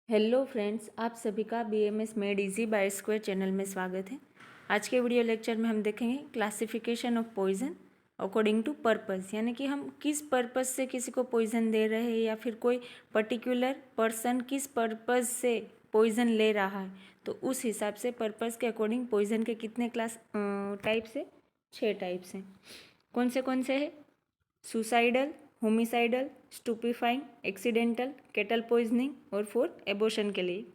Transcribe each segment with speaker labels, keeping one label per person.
Speaker 1: Hello friends, आप सभी का BMS made easy bye square channel में स्वागत है। आज के वीडियो लेक्चर में हम देखेंगे classification of poison according to purpose, यानी कि हम किस पर्पस से किसी को पॉइजन दे रहे हैं या फिर कोई पर्टिकुलर पर्सन किस पर्पस से पॉइजन ले रहा है, तो उस हिसाब से पर्पस के अकॉर्डिंग पॉइजन के कितने क्लास टाइप्स है। 6 टाइप्स हैं। कौन से है? Suicidal, homicidal, stupefying, accidental, cattle poisoning और 4 एबॉर्शन के लिए।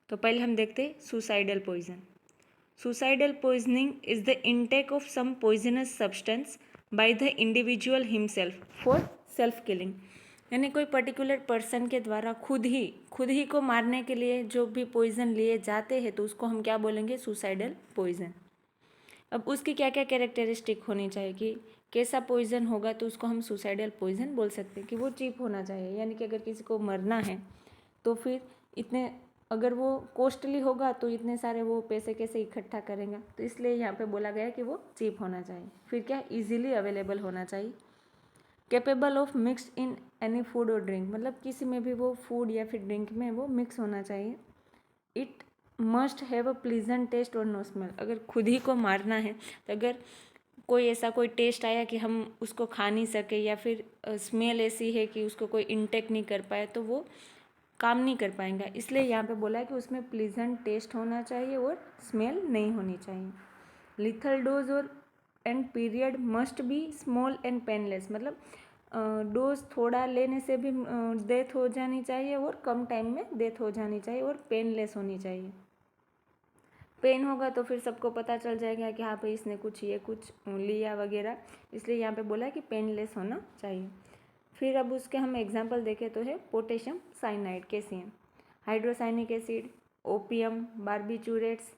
Speaker 1: तो पहले हम देखते हैं suicidal poison. Suicidal poisoning is the intake of some poisonous substance by the individual himself for self killing, यानी कोई पर्टिकुलर पर्सन के द्वारा खुद ही को मारने के लिए जो भी पॉइजन लिए जाते हैं, तो उसको हम क्या बोलेंगे? Suicidal poison. अब उसकी क्या क्या कैरेक्टरिस्टिक होनी चाहिए कि कैसा पॉइजन होगा तो उसको हम सुसाइडल पॉइजन बोल सकते हैं कि वो चीप होना चाहिए, यानी कि अगर किसी को मरना है तो फिर इतने, अगर वो कॉस्टली होगा तो इतने सारे वो पैसे कैसे इकट्ठा करेंगे, तो इसलिए यहाँ पे बोला गया कि वो चीप होना चाहिए। फिर क्या, इजीली अवेलेबल होना चाहिए। Capable of mixed in any food और ड्रिंक, मतलब किसी में भी वो फूड या फिर ड्रिंक में वो मिक्स होना चाहिए। It must have a pleasant taste और नो स्मेल, अगर खुद ही को मारना है तो अगर कोई ऐसा कोई टेस्ट आया कि हम उसको खा नहीं सके या फिर स्मेल ऐसी है कि उसको कोई इंटेक नहीं कर पाए, तो वो काम नहीं कर पाएंगा। इसलिए यहाँ पे बोला है कि उसमें प्लीजेंट टेस्ट होना चाहिए और स्मेल नहीं होनी चाहिए। लिथल डोज और and period must be small and painless, मतलब डोज थोड़ा लेने से भी डेथ हो जानी चाहिए और कम टाइम में डेथ हो जानी चाहिए और पेनलेस होनी चाहिए। पेन होगा तो फिर सबको पता चल जाएगा कि हाँ भाई इसने कुछ लिया वगैरह, इसलिए यहाँ पे बोला कि पेनलेस होना चाहिए। फिर अब उसके हम एग्जांपल देखें तो है potassium cyanide, calcium, hydrocyanic acid, opium, barbiturates,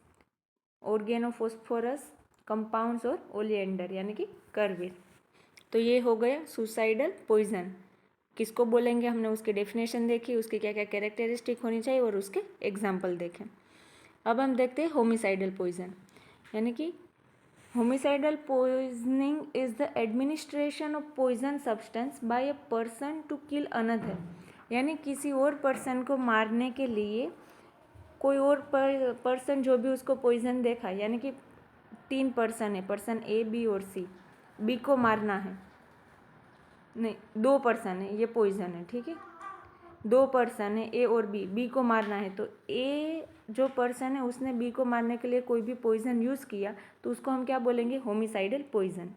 Speaker 1: organophosphorus compounds और ओलिएंडर यानी कि करविल। तो ये हो गया सुसाइडल पॉइजन। किसको बोलेंगे हमने उसकी डेफिनेशन देखी, उसकी क्या क्या कैरेक्टरिस्टिक होनी चाहिए और उसके एग्जाम्पल देखें। अब हम देखते हैं होमिसाइडल पॉइजन, यानी कि homicidal poisoning is the administration of poison substance by a person to kill another, यानी किसी और पर्सन को मारने के लिए कोई और पर्सन जो भी उसको पॉइजन देखा, यानी कि 3 पर्सन है, पर्सन ए बी और सी, बी को मारना है, नहीं 2 पर्सन है, ये पॉइजन है, ठीक है, 2 पर्सन है ए और बी को मारना है, तो ए जो पर्सन है उसने बी को मारने के लिए कोई भी पॉइजन यूज़ किया, तो उसको हम क्या बोलेंगे? Homicidal poison.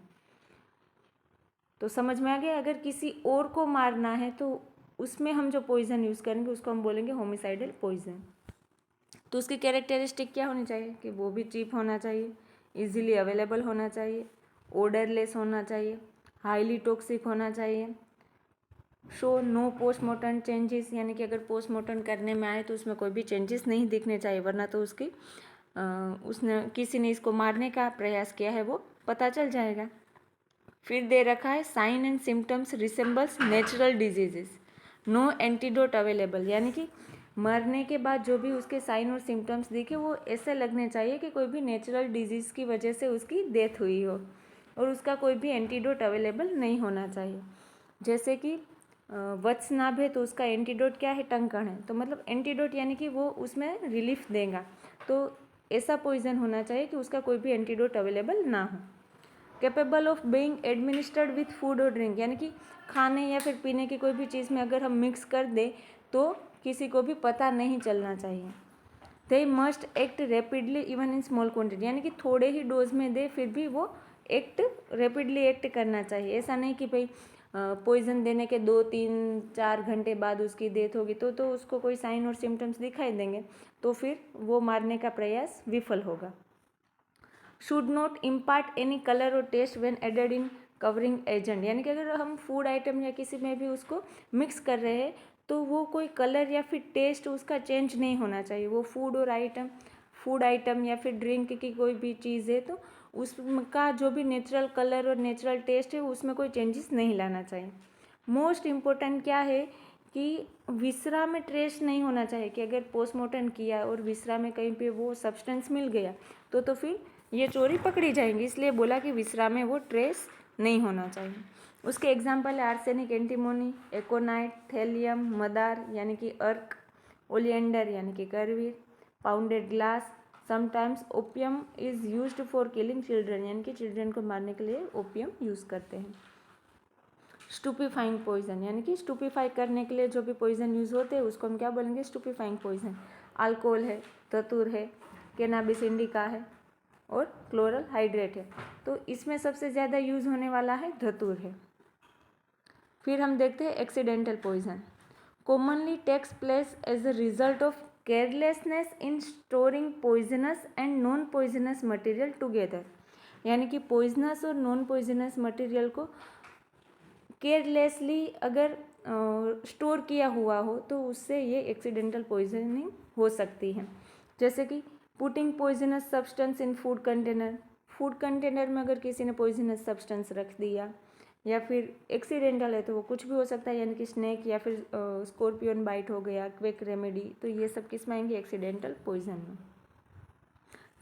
Speaker 1: तो समझ में आ गया, अगर किसी और को मारना है तो उसमें हम जो पॉइजन यूज़ करेंगे उसको हम बोलेंगे होमिसाइडल पॉइजन। तो उसकी कैरेक्टरिस्टिक क्या होनी चाहिए कि वो भी चीप होना चाहिए, इजीली अवेलेबल होना चाहिए, ओडरलेस होना चाहिए, हाईली टॉक्सिक होना चाहिए, शो नो पोस्टमार्टम चेंजेस, यानी कि अगर पोस्टमार्टम करने में आए तो उसमें कोई भी चेंजेस नहीं दिखने चाहिए, वरना तो उसने किसी ने इसको मारने का प्रयास किया है वो पता चल जाएगा। फिर दे रखा है sign and symptoms resembles natural diseases, no antidote available, यानी कि मरने के बाद जो भी उसके साइन और सिम्टम्स दिखे वो ऐसे लगने चाहिए कि कोई भी नेचुरल डिजीज़ की वजह से उसकी डेथ हुई हो और उसका कोई भी एंटीडोट अवेलेबल नहीं होना चाहिए। जैसे कि वत्सनाभ है तो उसका एंटीडोट क्या है? टंकण है, तो मतलब एंटीडोट यानी कि वो उसमें रिलीफ देगा, तो ऐसा पॉइजन होना चाहिए कि उसका कोई भी एंटीडोट अवेलेबल ना हो। Capable of being administered with food और ड्रिंक, यानी कि खाने या फिर पीने की कोई भी चीज़ में अगर हम मिक्स कर दें तो किसी को भी पता नहीं चलना चाहिए। They must act rapidly even in small quantity, यानी कि थोड़े ही डोज में दे फिर भी वो रैपिडली एक्ट करना चाहिए। ऐसा नहीं कि भाई पॉइजन देने के 2-3-4 घंटे बाद उसकी डेथ होगी तो उसको कोई साइन और सिम्टम्स दिखाई देंगे, तो फिर वो मारने का प्रयास विफल होगा। Should not impart any colour और taste when added in covering agent, यानी कि अगर हम फूड आइटम या किसी में भी उसको मिक्स कर रहे हैं तो वो कोई कलर या फिर टेस्ट उसका चेंज नहीं होना चाहिए। वो फूड आइटम या फिर ड्रिंक की कोई भी चीज़ है तो उसका जो भी नेचुरल कलर और नेचुरल टेस्ट है उसमें कोई चेंजेस नहीं लाना चाहिए। मोस्ट इम्पोर्टेंट क्या है कि विसरा में ट्रेस नहीं होना चाहिए, कि अगर पोस्टमार्टम किया और विसरा में कहीं पे वो सब्सटेंस मिल गया तो फिर ये चोरी पकड़ी जाएंगी, इसलिए बोला कि विसरा में वो ट्रेस नहीं होना चाहिए। उसके एग्जाम्पल है आर्सेनिक, एंटीमोनी, एकोनाइट, थैलियम, मदार यानी कि अर्क, ओलिएंडर यानी कि Karveer, pounded glass, sometimes opium is used for killing children यानी कि चिल्ड्रन को मारने के लिए ओपियम यूज़ करते हैं। स्टूपीफाइंग पॉइजन यानी कि स्टूपीफाई करने के लिए जो भी पॉइजन यूज़ होते हैं उसको हम क्या बोलेंगे, स्टूपीफाइंग पॉइजन। अल्कोहल है, धतूर है, कैनाबिस इंडिका है और क्लोरल हाइड्रेट है। तो इसमें सबसे ज़्यादा यूज़ होने वाला है धतूर है। फिर हम देखते हैं accidental poison. Commonly takes place as a result of carelessness in storing poisonous and non poisonous material together यानी कि पॉइजनस और नॉन पॉइजनस मटेरियल को केयरलेसली अगर स्टोर किया हुआ हो तो उससे ये एक्सीडेंटल पॉइजनिंग हो सकती है। जैसे कि putting poisonous substance in food container, food container में अगर किसी ने पॉइजनस सब्सटेंस रख दिया, या फिर एक्सीडेंटल है तो वो कुछ भी हो सकता है यानी कि स्नेक या फिर स्कॉर्पियन बाइट हो गया, क्विक रेमेडी, तो ये सब किस में आएंगे, एक्सीडेंटल पॉइजन में।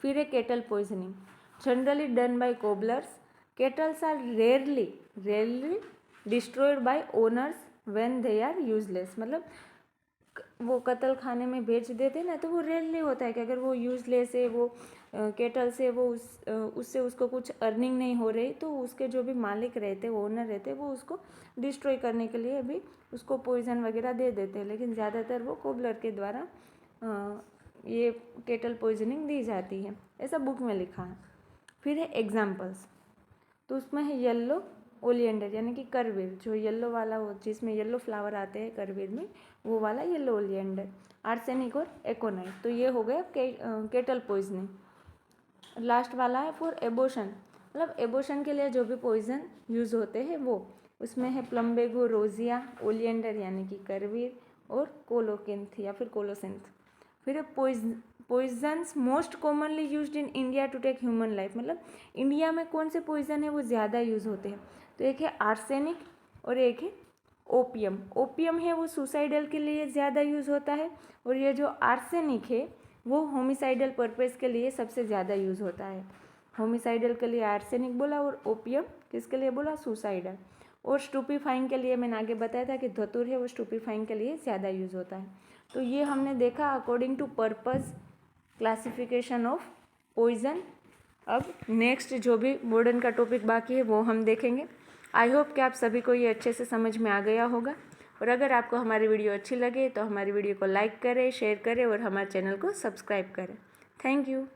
Speaker 1: फिर है cattle poisoning, generally done by cobblers. Cattles are rarely destroyed by owners when they are useless, मतलब वो कत्ल खाने में बेच देते ना तो वो रेयरली होता है कि अगर वो यूजलेस है, वो केटल से वो उससे उसको कुछ अर्निंग नहीं हो रही तो उसके जो भी मालिक रहते, वो ओनर रहते, वो उसको डिस्ट्रॉय करने के लिए भी उसको पॉइजन वगैरह दे देते हैं। लेकिन ज़्यादातर वो कोबलर के द्वारा ये केटल पॉइजनिंग दी जाती है, ऐसा बुक में लिखा है। फिर है एग्जाम्पल्स, तो उसमें है येलो ओलिएंडर यानी कि करवीर, जो येलो वाला हो जिसमें येलो फ्लावर आते हैं करवीर में, वो वाला येलो ओलिएंडर। आर्सेनिक और एकोनाइट, तो ये हो गया केटल पॉइजनिंग। लास्ट वाला है फॉर एबोशन, मतलब एबोशन के लिए जो भी पॉइजन यूज़ होते हैं वो, उसमें है प्लम्बेगो रोजिया, ओलिएंडर यानी कि करवीर और कोलोकिंथ या फिर कोलोसिंथ। फिर है poisons most commonly used in India to take human life, मतलब इंडिया में कौन से पॉइजन है वो ज़्यादा यूज़ होते हैं, तो एक है आर्सेनिक और एक है ओपियम। ओपियम है वो सुसाइडल के लिए ज़्यादा यूज़ होता है, और ये जो आर्सेनिक है वो होमिसाइडल पर्पज़ के लिए सबसे ज़्यादा यूज़ होता है। होमिसाइडल के लिए आर्सेनिक बोला और ओपियम किसके लिए बोला, सुसाइडल। और स्टूपीफाइंग के लिए मैंने आगे बताया था कि धतूर है वो स्टूपीफाइंग के लिए ज़्यादा यूज़ होता है। तो ये हमने देखा according to purpose classification of poison. अब नेक्स्ट जो भी मॉडर्न का टॉपिक बाकी है वो हम देखेंगे। आई होप कि आप सभी को ये अच्छे से समझ में आ गया होगा, और अगर आपको हमारी वीडियो अच्छी लगे तो हमारी वीडियो को लाइक करें, शेयर करें और हमारे चैनल को सब्सक्राइब करें। Thank you.